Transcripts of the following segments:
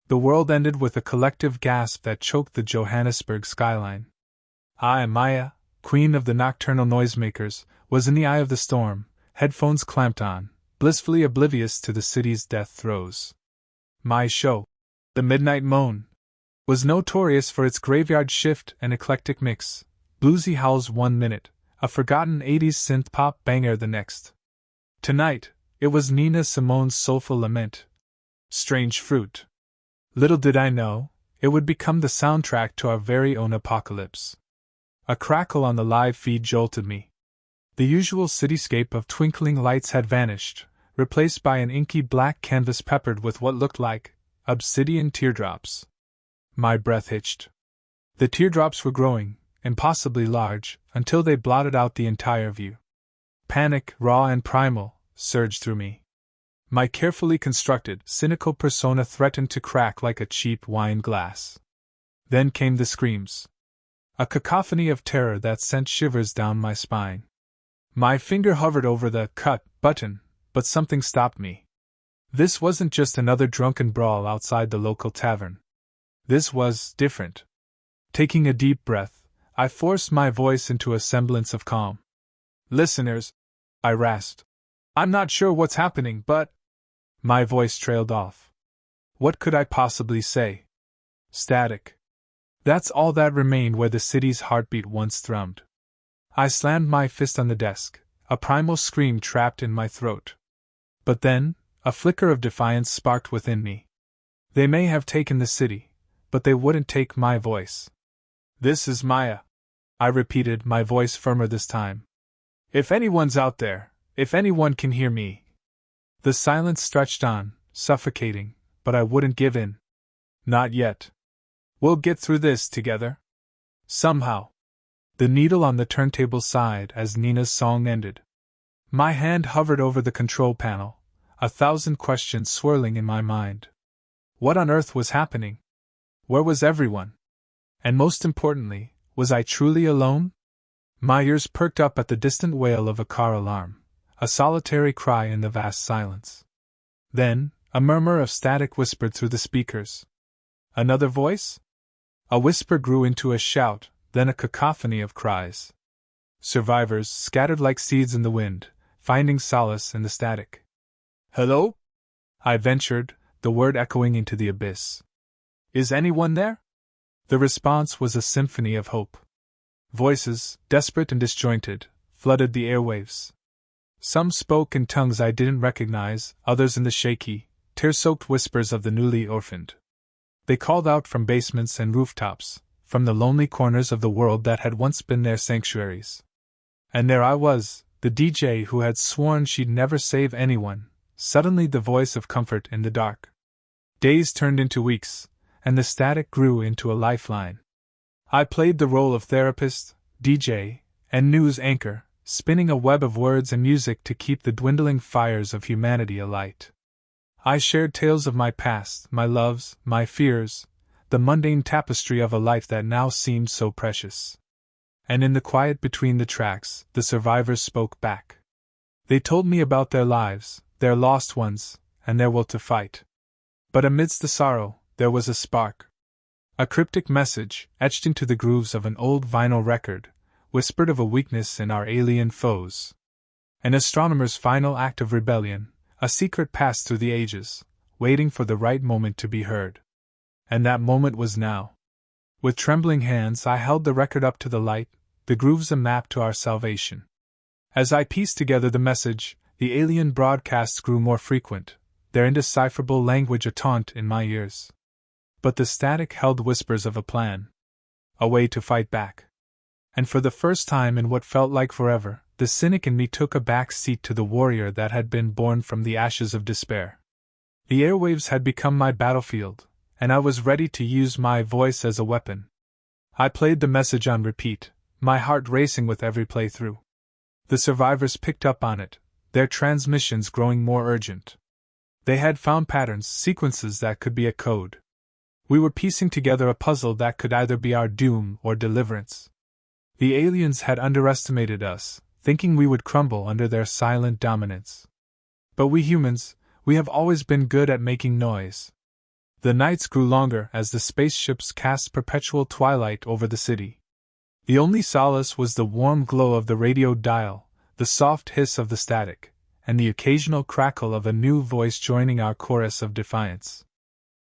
The world ended with a collective gasp that choked the Johannesburg skyline. I, Maya, queen of the nocturnal noisemakers, was in the eye of the storm, headphones clamped on, blissfully oblivious to the city's death throes. My show, The Midnight Moan, was notorious for its graveyard shift and eclectic mix, bluesy howls 1 minute, a forgotten 80s synth-pop banger the next. Tonight, it was Nina Simone's soulful lament, Strange Fruit. Little did I know, it would become the soundtrack to our very own apocalypse. A crackle on the live feed jolted me. The usual cityscape of twinkling lights had vanished, replaced by an inky black canvas peppered with what looked like obsidian teardrops. My breath hitched. The teardrops were growing, impossibly large, until they blotted out the entire view. Panic, raw and primal, surged through me. My carefully constructed, cynical persona threatened to crack like a cheap wine glass. Then came the screams. A cacophony of terror that sent shivers down my spine. My finger hovered over the cut button, but something stopped me. This wasn't just another drunken brawl outside the local tavern. This was different. Taking a deep breath, I forced my voice into a semblance of calm. Listeners, I rasped. I'm not sure what's happening, but... My voice trailed off. What could I possibly say? Static. That's all that remained where the city's heartbeat once thrummed. I slammed my fist on the desk, a primal scream trapped in my throat. But then, a flicker of defiance sparked within me. They may have taken the city, but they wouldn't take my voice. This is Maya, I repeated, my voice firmer this time. If anyone's out there, if anyone can hear me. The silence stretched on, suffocating, but I wouldn't give in. Not yet. We'll get through this together. Somehow. The needle on the turntable sighed as Nina's song ended. My hand hovered over the control panel, 1,000 questions swirling in my mind. What on earth was happening? Where was everyone? And most importantly, was I truly alone? My ears perked up at the distant wail of a car alarm, a solitary cry in the vast silence. Then, a murmur of static whispered through the speakers. Another voice? A whisper grew into a shout, then a cacophony of cries. Survivors scattered like seeds in the wind, finding solace in the static. Hello? I ventured, the word echoing into the abyss. Is anyone there? The response was a symphony of hope. Voices, desperate and disjointed, flooded the airwaves. Some spoke in tongues I didn't recognize, others in the shaky, tear-soaked whispers of the newly orphaned. They called out from basements and rooftops, from the lonely corners of the world that had once been their sanctuaries. And there I was, the DJ who had sworn she'd never save anyone, suddenly the voice of comfort in the dark. Days turned into weeks, and the static grew into a lifeline. I played the role of therapist, DJ, and news anchor, spinning a web of words and music to keep the dwindling fires of humanity alight. I shared tales of my past, my loves, my fears, the mundane tapestry of a life that now seemed so precious. And in the quiet between the tracks, the survivors spoke back. They told me about their lives, their lost ones, and their will to fight. But amidst the sorrow, there was a spark. A cryptic message, etched into the grooves of an old vinyl record, whispered of a weakness in our alien foes. An astronomer's final act of rebellion, a secret passed through the ages, waiting for the right moment to be heard. And that moment was now. With trembling hands I held the record up to the light, the grooves a map to our salvation. As I pieced together the message, the alien broadcasts grew more frequent, their indecipherable language a taunt in my ears. But the static held whispers of a plan. A way to fight back. And for the first time in what felt like forever, the cynic in me took a back seat to the warrior that had been born from the ashes of despair. The airwaves had become my battlefield, and I was ready to use my voice as a weapon. I played the message on repeat, my heart racing with every playthrough. The survivors picked up on it, their transmissions growing more urgent. They had found patterns, sequences that could be a code. We were piecing together a puzzle that could either be our doom or deliverance. The aliens had underestimated us, thinking we would crumble under their silent dominance. But we humans, we have always been good at making noise. The nights grew longer as the spaceships cast perpetual twilight over the city. The only solace was the warm glow of the radio dial, the soft hiss of the static, and the occasional crackle of a new voice joining our chorus of defiance.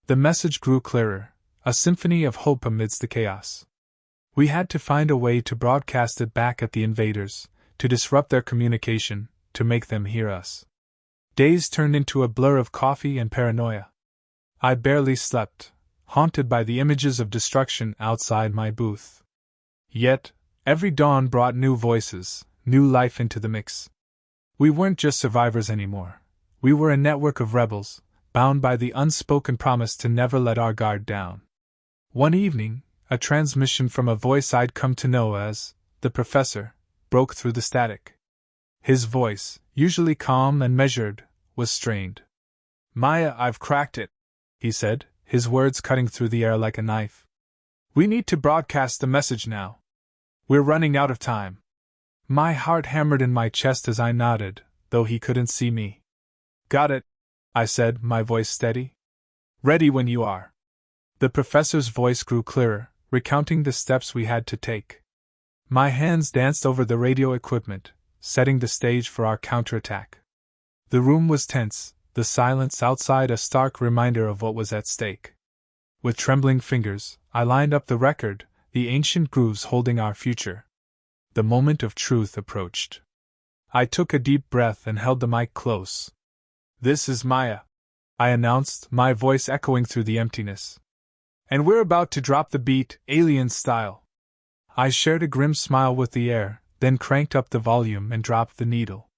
The message grew clearer, a symphony of hope amidst the chaos. We had to find a way to broadcast it back at the invaders, to disrupt their communication, to make them hear us. Days turned into a blur of coffee and paranoia. I barely slept, haunted by the images of destruction outside my booth. Yet, every dawn brought new voices, new life into the mix. We weren't just survivors anymore. We were a network of rebels, bound by the unspoken promise to never let our guard down. One evening, a transmission from a voice I'd come to know as the Professor broke through the static. His voice, usually calm and measured, was strained. "Maya, I've cracked it," he said, his words cutting through the air like a knife. "We need to broadcast the message now. We're running out of time." My heart hammered in my chest as I nodded, though he couldn't see me. "Got it," I said, my voice steady. "Ready when you are." The Professor's voice grew clearer, recounting the steps we had to take. My hands danced over the radio equipment, setting the stage for our counterattack. The room was tense, the silence outside a stark reminder of what was at stake. With trembling fingers, I lined up the record, the ancient grooves holding our future. The moment of truth approached. I took a deep breath and held the mic close. "This is Maya," I announced, my voice echoing through the emptiness. "And we're about to drop the beat, alien style." I shared a grim smile with the air, then cranked up the volume and dropped the needle.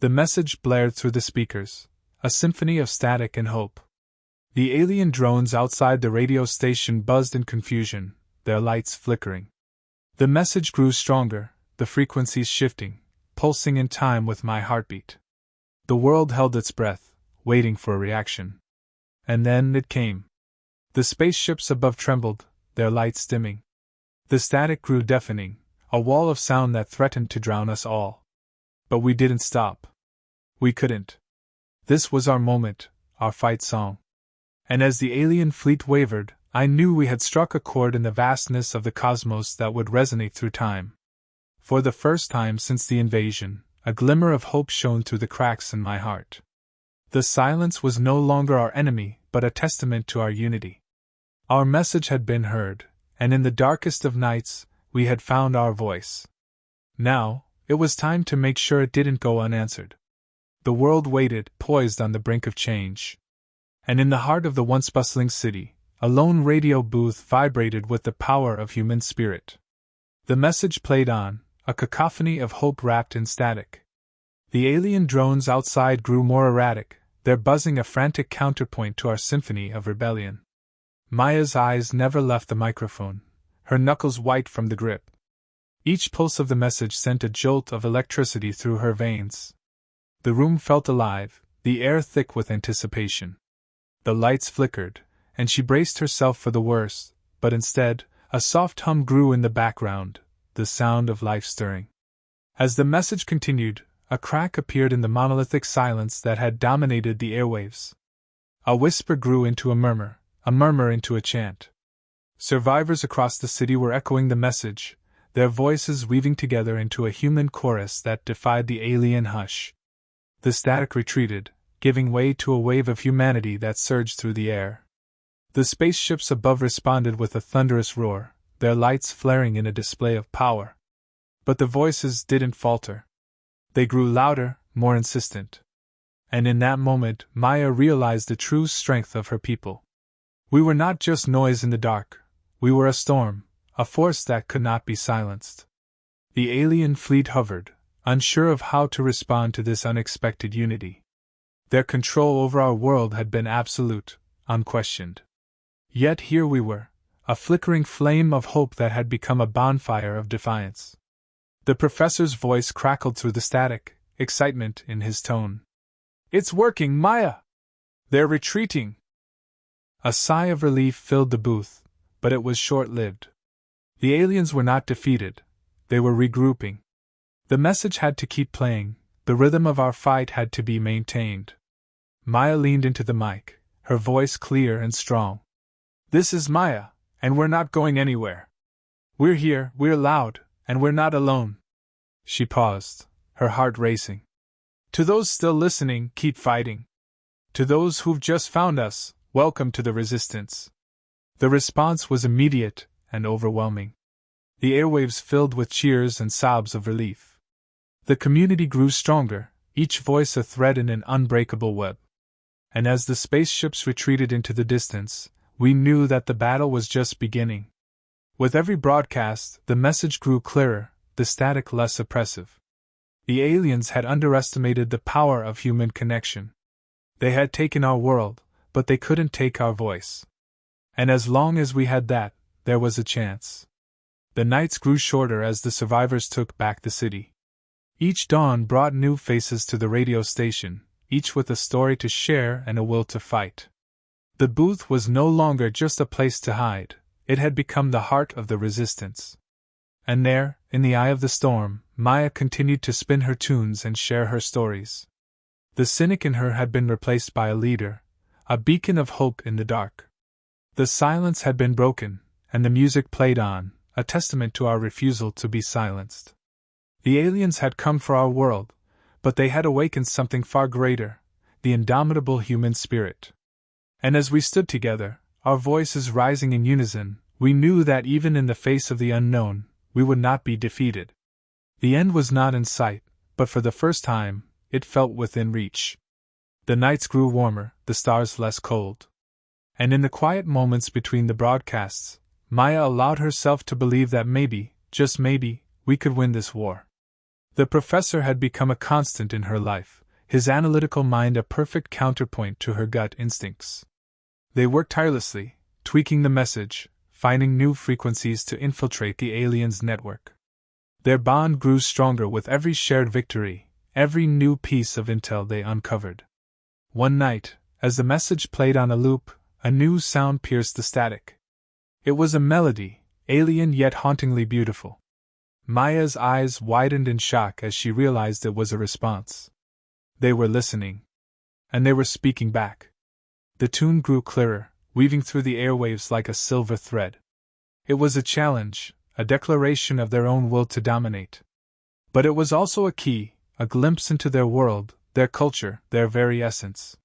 The message blared through the speakers, a symphony of static and hope. The alien drones outside the radio station buzzed in confusion, their lights flickering. The message grew stronger, the frequencies shifting, pulsing in time with my heartbeat. The world held its breath, waiting for a reaction. And then it came. The spaceships above trembled, their lights dimming. The static grew deafening, a wall of sound that threatened to drown us all. But we didn't stop. We couldn't. This was our moment, our fight song. And as the alien fleet wavered, I knew we had struck a chord in the vastness of the cosmos that would resonate through time. For the first time since the invasion, a glimmer of hope shone through the cracks in my heart. The silence was no longer our enemy, but a testament to our unity. Our message had been heard, and in the darkest of nights, we had found our voice. Now, it was time to make sure it didn't go unanswered. The world waited, poised on the brink of change. And in the heart of the once bustling city, a lone radio booth vibrated with the power of human spirit. The message played on, a cacophony of hope wrapped in static. The alien drones outside grew more erratic, their buzzing a frantic counterpoint to our symphony of rebellion. Maya's eyes never left the microphone, her knuckles white from the grip. Each pulse of the message sent a jolt of electricity through her veins. The room felt alive, the air thick with anticipation. The lights flickered, and she braced herself for the worst, but instead, a soft hum grew in the background, the sound of life stirring. As the message continued, a crack appeared in the monolithic silence that had dominated the airwaves. A whisper grew into a murmur into a chant. Survivors across the city were echoing the message, their voices weaving together into a human chorus that defied the alien hush. The static retreated, giving way to a wave of humanity that surged through the air. The spaceships above responded with a thunderous roar, their lights flaring in a display of power. But the voices didn't falter. They grew louder, more insistent. And in that moment, Maya realized the true strength of her people. We were not just noise in the dark, we were a storm, a force that could not be silenced. The alien fleet hovered, unsure of how to respond to this unexpected unity. Their control over our world had been absolute, unquestioned. Yet here we were, a flickering flame of hope that had become a bonfire of defiance. The professor's voice crackled through the static, excitement in his tone. "It's working, Maya! They're retreating!" A sigh of relief filled the booth, but it was short-lived. The aliens were not defeated, they were regrouping. The message had to keep playing, the rhythm of our fight had to be maintained. Maya leaned into the mic, her voice clear and strong. "This is Maya, and we're not going anywhere. We're here, we're loud, and we're not alone." She paused, her heart racing. "To those still listening, keep fighting. To those who've just found us, welcome to the resistance." The response was immediate and overwhelming. The airwaves filled with cheers and sobs of relief. The community grew stronger, each voice a thread in an unbreakable web. And as the spaceships retreated into the distance, we knew that the battle was just beginning. With every broadcast, the message grew clearer, the static less oppressive. The aliens had underestimated the power of human connection. They had taken our world, but they couldn't take our voice. And as long as we had that, there was a chance. The nights grew shorter as the survivors took back the city. Each dawn brought new faces to the radio station, each with a story to share and a will to fight. The booth was no longer just a place to hide, it had become the heart of the resistance. And there, in the eye of the storm, Maya continued to spin her tunes and share her stories. The cynic in her had been replaced by a leader, a beacon of hope in the dark. The silence had been broken, and the music played on, a testament to our refusal to be silenced. The aliens had come for our world, but they had awakened something far greater, the indomitable human spirit. And as we stood together, our voices rising in unison, we knew that even in the face of the unknown, we would not be defeated. The end was not in sight, but for the first time, it felt within reach. The nights grew warmer, the stars less cold. And in the quiet moments between the broadcasts, Maya allowed herself to believe that maybe, just maybe, we could win this war. The professor had become a constant in her life, his analytical mind a perfect counterpoint to her gut instincts. They worked tirelessly, tweaking the message, finding new frequencies to infiltrate the aliens' network. Their bond grew stronger with every shared victory, every new piece of intel they uncovered. One night, as the message played on a loop, a new sound pierced the static. It was a melody, alien yet hauntingly beautiful. Maya's eyes widened in shock as she realized it was a response. They were listening. And they were speaking back. The tune grew clearer, weaving through the airwaves like a silver thread. It was a challenge, a declaration of their own will to dominate. But it was also a key, a glimpse into their world, their culture, their very essence.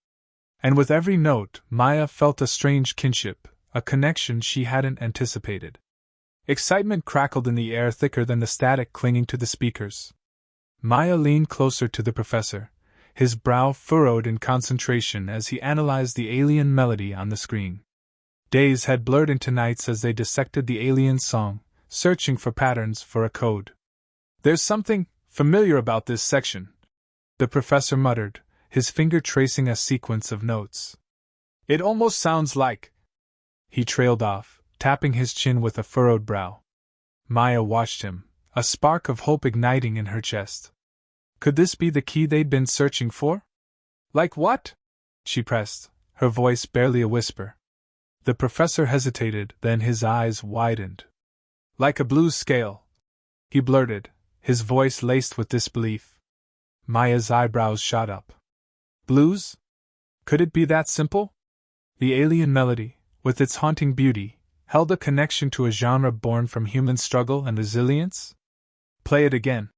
And with every note, Maya felt a strange kinship, a connection she hadn't anticipated. Excitement crackled in the air thicker than the static clinging to the speakers. Maya leaned closer to the professor, his brow furrowed in concentration as he analyzed the alien melody on the screen. Days had blurred into nights as they dissected the alien song, searching for patterns, for a code. "There's something familiar about this section," the professor muttered, his finger tracing a sequence of notes. "It almost sounds like—" He trailed off, tapping his chin with a furrowed brow. Maya watched him, a spark of hope igniting in her chest. Could this be the key they'd been searching for? "Like what?" she pressed, her voice barely a whisper. The professor hesitated, then his eyes widened. "Like a blues scale," he blurted, his voice laced with disbelief. Maya's eyebrows shot up. Blues? Could it be that simple? The alien melody, with its haunting beauty, held a connection to a genre born from human struggle and resilience? "Play it again,"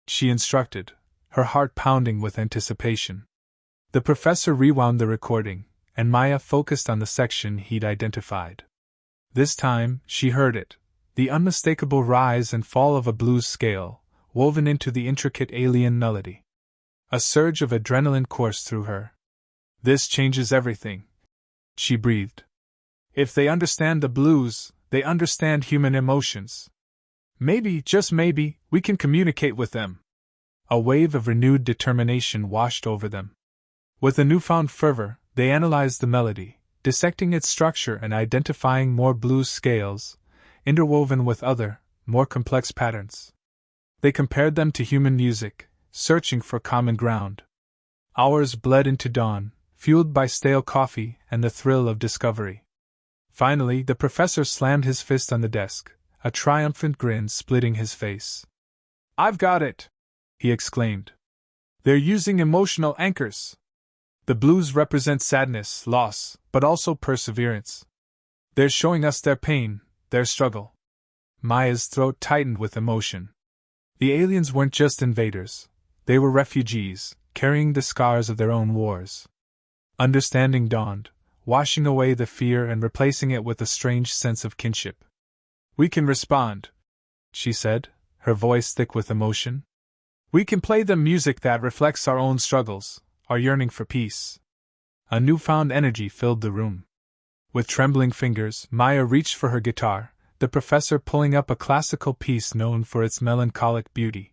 she instructed, her heart pounding with anticipation. The professor rewound the recording, and Maya focused on the section he'd identified. This time, she heard it, the unmistakable rise and fall of a blues scale, woven into the intricate alien melody. A surge of adrenaline coursed through her. "This changes everything," she breathed. "If they understand the blues, they understand human emotions. Maybe, just maybe, we can communicate with them." A wave of renewed determination washed over them. With a newfound fervor, they analyzed the melody, dissecting its structure and identifying more blues scales, interwoven with other, more complex patterns. They compared them to human music, searching for common ground. Hours bled into dawn, fueled by stale coffee and the thrill of discovery. Finally, the professor slammed his fist on the desk, a triumphant grin splitting his face. "I've got it!" he exclaimed. "They're using emotional anchors. The blues represent sadness, loss, but also perseverance. They're showing us their pain, their struggle. Maya's throat tightened with emotion. The aliens weren't just invaders. They were refugees, carrying the scars of their own wars. Understanding dawned, washing away the fear and replacing it with a strange sense of kinship. "We can respond," she said, her voice thick with emotion. "We can play them music that reflects our own struggles, our yearning for peace." A newfound energy filled the room. With trembling fingers, Maya reached for her guitar, the professor pulling up a classical piece known for its melancholic beauty.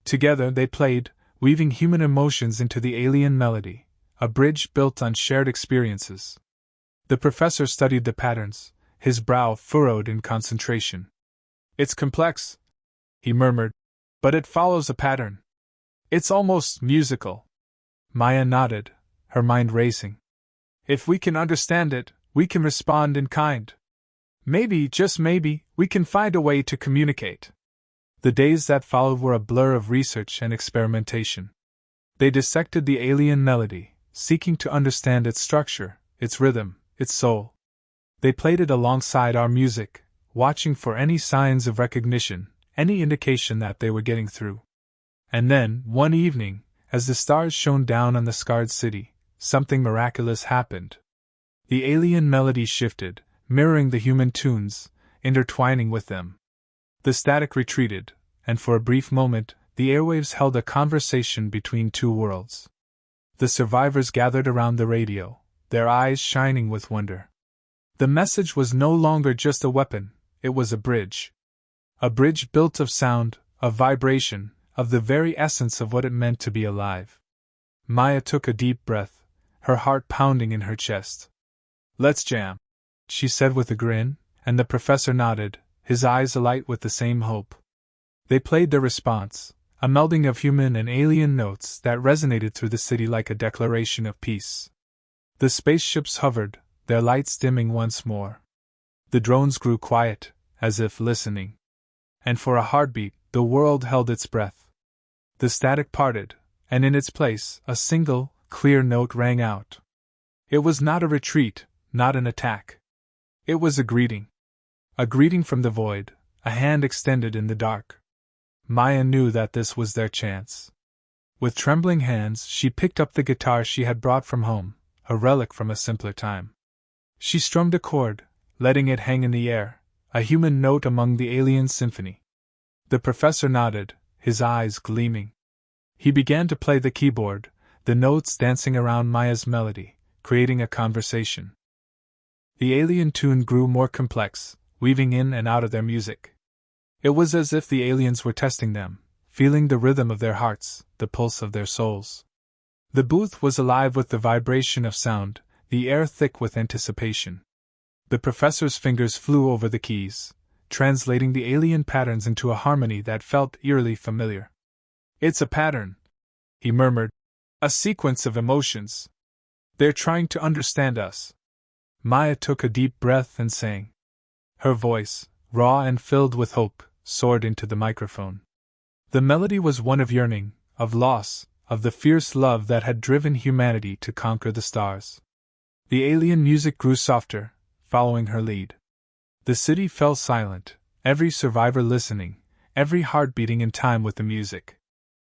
Together they played, weaving human emotions into the alien melody, a bridge built on shared experiences. The professor studied the patterns, his brow furrowed in concentration. "It's complex," he murmured, "but it follows a pattern. It's almost musical." Maya nodded, her mind racing. "If we can understand it, we can respond in kind. Maybe, just maybe, we can find a way to communicate." The days that followed were a blur of research and experimentation. They dissected the alien melody, seeking to understand its structure, its rhythm, its soul. They played it alongside our music, watching for any signs of recognition, any indication that they were getting through. And then, one evening, as the stars shone down on the scarred city, something miraculous happened. The alien melody shifted, mirroring the human tunes, intertwining with them. The static retreated, and for a brief moment, the airwaves held a conversation between two worlds. The survivors gathered around the radio, their eyes shining with wonder. The message was no longer just a weapon, it was a bridge. A bridge built of sound, of vibration, of the very essence of what it meant to be alive. Maya took a deep breath, her heart pounding in her chest. "Let's jam," she said with a grin, and the professor nodded, his eyes alight with the same hope. They played their response, a melding of human and alien notes that resonated through the city like a declaration of peace. The spaceships hovered, their lights dimming once more. The drones grew quiet, as if listening. And for a heartbeat, the world held its breath. The static parted, and in its place, a single, clear note rang out. It was not a retreat, not an attack. It was a greeting. A greeting from the void, a hand extended in the dark. Maya knew that this was their chance. With trembling hands, she picked up the guitar she had brought from home, a relic from a simpler time. She strummed a chord, letting it hang in the air, a human note among the alien symphony. The professor nodded, his eyes gleaming. He began to play the keyboard, the notes dancing around Maya's melody, creating a conversation. The alien tune grew more complex, weaving in and out of their music. It was as if the aliens were testing them, feeling the rhythm of their hearts, the pulse of their souls. The booth was alive with the vibration of sound, the air thick with anticipation. The professor's fingers flew over the keys, translating the alien patterns into a harmony that felt eerily familiar. "It's a pattern," he murmured. "A sequence of emotions. They're trying to understand us." Maya took a deep breath and sang. Her voice, raw and filled with hope, soared into the microphone. The melody was one of yearning, of loss, of the fierce love that had driven humanity to conquer the stars. The alien music grew softer, following her lead. The city fell silent, every survivor listening, every heart beating in time with the music.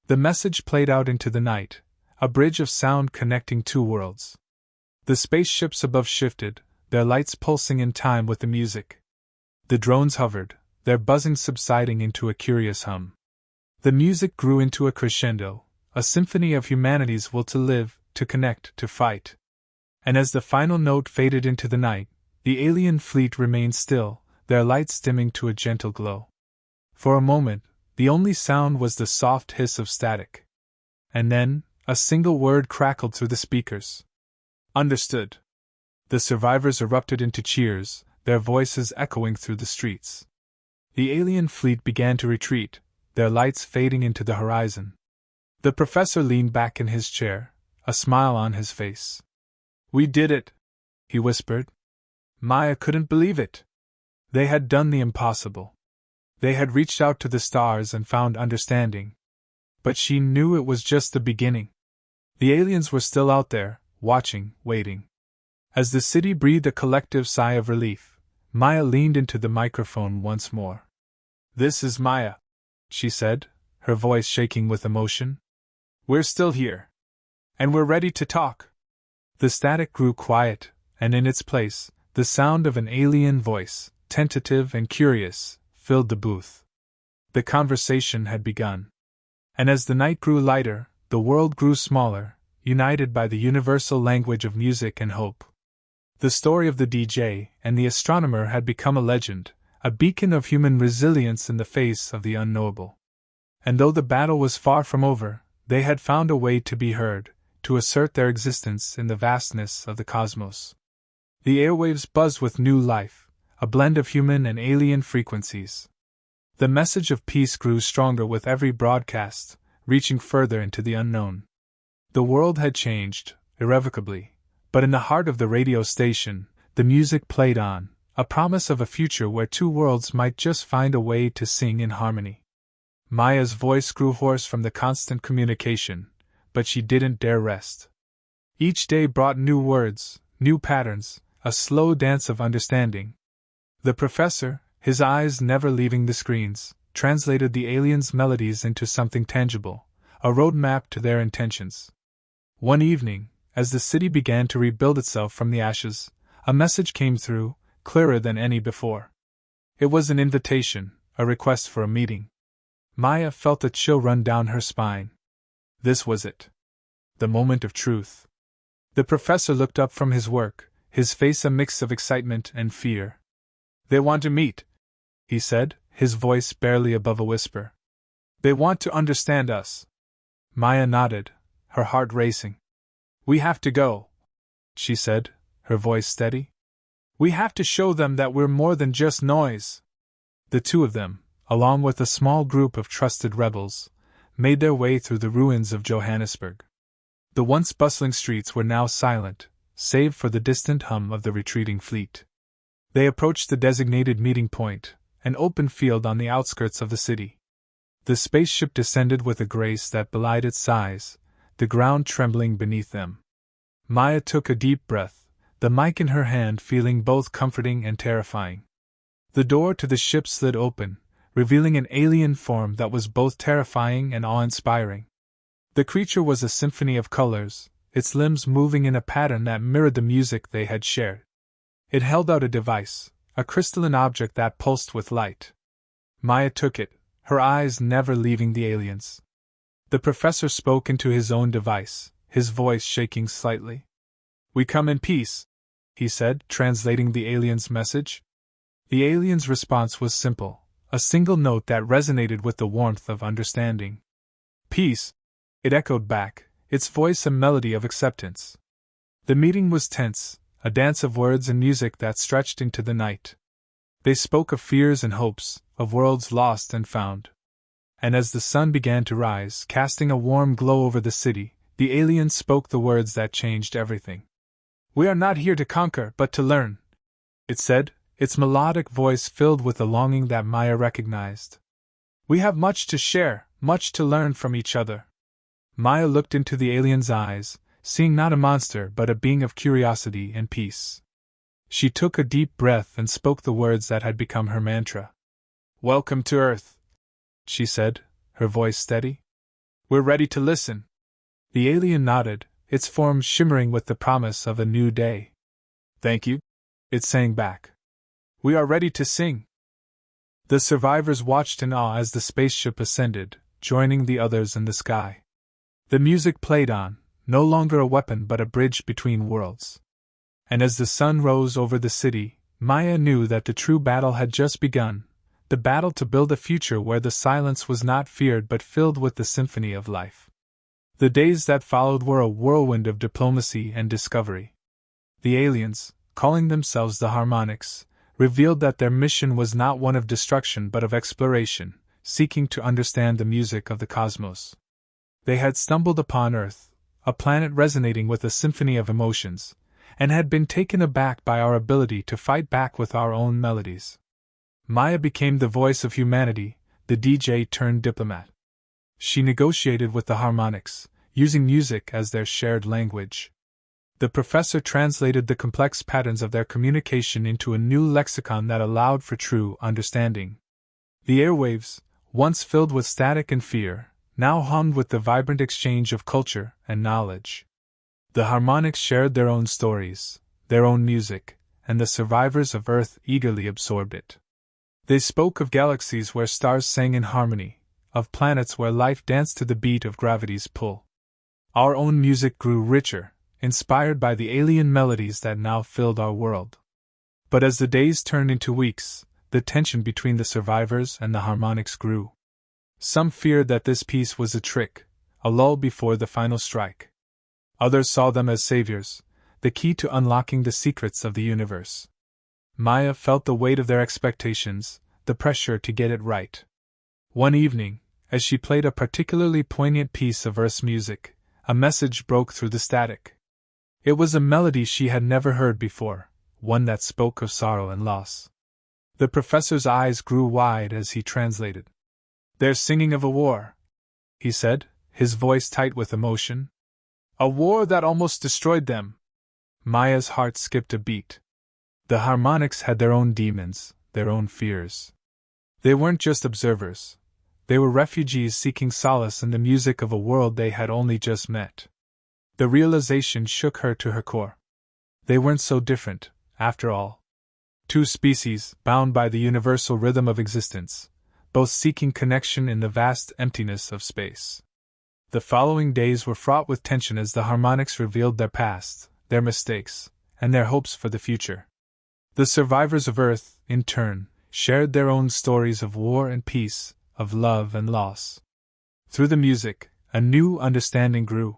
The message played out into the night, a bridge of sound connecting two worlds. The spaceships above shifted, their lights pulsing in time with the music. The drones hovered, their buzzing subsiding into a curious hum. The music grew into a crescendo, a symphony of humanity's will to live, to connect, to fight. And as the final note faded into the night, the alien fleet remained still, their lights dimming to a gentle glow. For a moment, the only sound was the soft hiss of static. And then, a single word crackled through the speakers. "Understood." The survivors erupted into cheers, their voices echoing through the streets. The alien fleet began to retreat, their lights fading into the horizon. The professor leaned back in his chair, a smile on his face. "We did it," he whispered. Maya couldn't believe it. They had done the impossible. They had reached out to the stars and found understanding. But she knew it was just the beginning. The aliens were still out there, watching, waiting. As the city breathed a collective sigh of relief, Maya leaned into the microphone once more. "This is Maya," she said, her voice shaking with emotion. "We're still here. And we're ready to talk." The static grew quiet, and in its place, the sound of an alien voice, tentative and curious, filled the booth. The conversation had begun. And as the night grew lighter, the world grew smaller, united by the universal language of music and hope. The story of the DJ and the astronomer had become a legend, a beacon of human resilience in the face of the unknowable. And though the battle was far from over, they had found a way to be heard, to assert their existence in the vastness of the cosmos. The airwaves buzzed with new life, a blend of human and alien frequencies. The message of peace grew stronger with every broadcast, reaching further into the unknown. The world had changed, irrevocably, but in the heart of the radio station, the music played on, a promise of a future where two worlds might just find a way to sing in harmony. Maya's voice grew hoarse from the constant communication, but she didn't dare rest. Each day brought new words, new patterns, a slow dance of understanding. The professor, his eyes never leaving the screens, translated the aliens' melodies into something tangible, a roadmap to their intentions. One evening, as the city began to rebuild itself from the ashes, a message came through, clearer than any before. It was an invitation, a request for a meeting. Maya felt a chill run down her spine. This was it. The moment of truth. The professor looked up from his work, his face a mix of excitement and fear. "They want to meet," he said, his voice barely above a whisper. "They want to understand us." Maya nodded, her heart racing. "We have to go," she said, her voice steady. "We have to show them that we're more than just noise." The two of them, along with a small group of trusted rebels, made their way through the ruins of Johannesburg. The once bustling streets were now silent, save for the distant hum of the retreating fleet. They approached the designated meeting point, an open field on the outskirts of the city. The spaceship descended with a grace that belied its size, the ground trembling beneath them. Maya took a deep breath, the mic in her hand feeling both comforting and terrifying. The door to the ship slid open, revealing an alien form that was both terrifying and awe-inspiring. The creature was a symphony of colors, its limbs moving in a pattern that mirrored the music they had shared. It held out a device, a crystalline object that pulsed with light. Maya took it, her eyes never leaving the aliens. The professor spoke into his own device, his voice shaking slightly. "We come in peace," he said, translating the aliens' message. The aliens' response was simple, a single note that resonated with the warmth of understanding. "Peace," it echoed back, its voice a melody of acceptance. The meeting was tense, a dance of words and music that stretched into the night. They spoke of fears and hopes, of worlds lost and found. And as the sun began to rise, casting a warm glow over the city, the aliens spoke the words that changed everything. "We are not here to conquer, but to learn," it said, its melodic voice filled with a longing that Maya recognized. "We have much to share, much to learn from each other." Maya looked into the alien's eyes, seeing not a monster but a being of curiosity and peace. She took a deep breath and spoke the words that had become her mantra. "Welcome to Earth," she said, her voice steady. "We're ready to listen." The alien nodded, its form shimmering with the promise of a new day. "Thank you," it sang back. "We are ready to sing." The survivors watched in awe as the spaceship ascended, joining the others in the sky. The music played on, no longer a weapon but a bridge between worlds. And as the sun rose over the city, Maya knew that the true battle had just begun, the battle to build a future where the silence was not feared but filled with the symphony of life. The days that followed were a whirlwind of diplomacy and discovery. The aliens, calling themselves the Harmonics, revealed that their mission was not one of destruction but of exploration, seeking to understand the music of the cosmos. They had stumbled upon Earth, a planet resonating with a symphony of emotions, and had been taken aback by our ability to fight back with our own melodies. Maya became the voice of humanity, the DJ turned diplomat. She negotiated with the Harmonics, using music as their shared language. The professor translated the complex patterns of their communication into a new lexicon that allowed for true understanding. The airwaves, once filled with static and fear, now hummed with the vibrant exchange of culture and knowledge. The harmonics shared their own stories, their own music, and the survivors of Earth eagerly absorbed it. They spoke of galaxies where stars sang in harmony, of planets where life danced to the beat of gravity's pull. Our own music grew richer, inspired by the alien melodies that now filled our world. But as the days turned into weeks, the tension between the survivors and the harmonics grew. Some feared that this peace was a trick, a lull before the final strike. Others saw them as saviors, the key to unlocking the secrets of the universe. Maya felt the weight of their expectations, the pressure to get it right. One evening, as she played a particularly poignant piece of Earth's music, a message broke through the static. It was a melody she had never heard before, one that spoke of sorrow and loss. The professor's eyes grew wide as he translated. "They're singing of a war," he said, his voice tight with emotion. "A war that almost destroyed them." Maya's heart skipped a beat. The harmonics had their own demons, their own fears. They weren't just observers. They were refugees seeking solace in the music of a world they had only just met. The realization shook her to her core. They weren't so different, after all. Two species, bound by the universal rhythm of existence, both seeking connection in the vast emptiness of space. The following days were fraught with tension as the harmonics revealed their past, their mistakes, and their hopes for the future. The survivors of Earth, in turn, shared their own stories of war and peace, of love and loss. Through the music, a new understanding grew.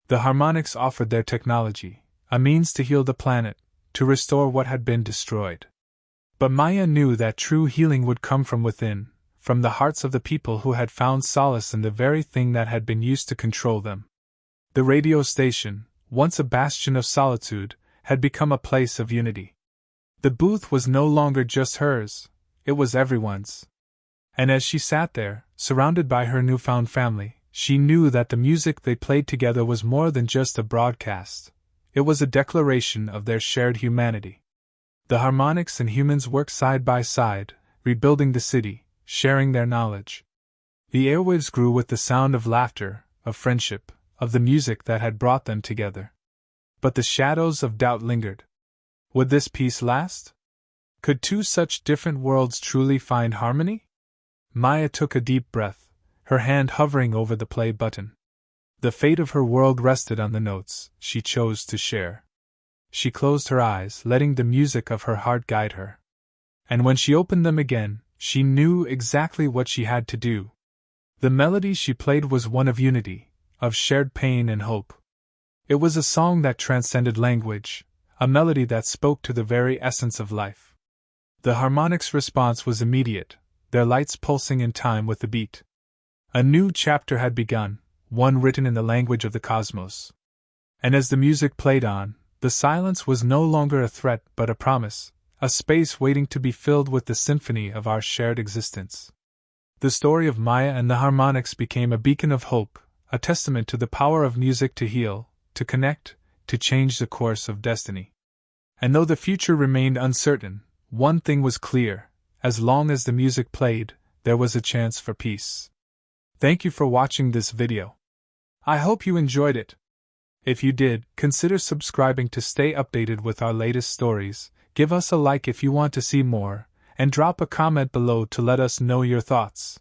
The harmonics offered their technology, a means to heal the planet, to restore what had been destroyed. But Maya knew that true healing would come from within, from the hearts of the people who had found solace in the very thing that had been used to control them. The radio station, once a bastion of solitude, had become a place of unity. The booth was no longer just hers, it was everyone's. And as she sat there, surrounded by her newfound family, she knew that the music they played together was more than just a broadcast. It was a declaration of their shared humanity. The harmonics and humans worked side by side, rebuilding the city, sharing their knowledge. The airwaves grew with the sound of laughter, of friendship, of the music that had brought them together. But the shadows of doubt lingered. Would this peace last? Could two such different worlds truly find harmony? Maya took a deep breath, her hand hovering over the play button. The fate of her world rested on the notes she chose to share. She closed her eyes, letting the music of her heart guide her. And when she opened them again, she knew exactly what she had to do. The melody she played was one of unity, of shared pain and hope. It was a song that transcended language, a melody that spoke to the very essence of life. The harmonics' response was immediate, their lights pulsing in time with the beat. A new chapter had begun, one written in the language of the cosmos. And as the music played on, the silence was no longer a threat but a promise, a space waiting to be filled with the symphony of our shared existence. The story of Maya and the harmonics became a beacon of hope, a testament to the power of music to heal, to connect, to change the course of destiny. And though the future remained uncertain, one thing was clear: as long as the music played, there was a chance for peace. Thank you for watching this video. I hope you enjoyed it. If you did, consider subscribing to stay updated with our latest stories, give us a like if you want to see more, and drop a comment below to let us know your thoughts.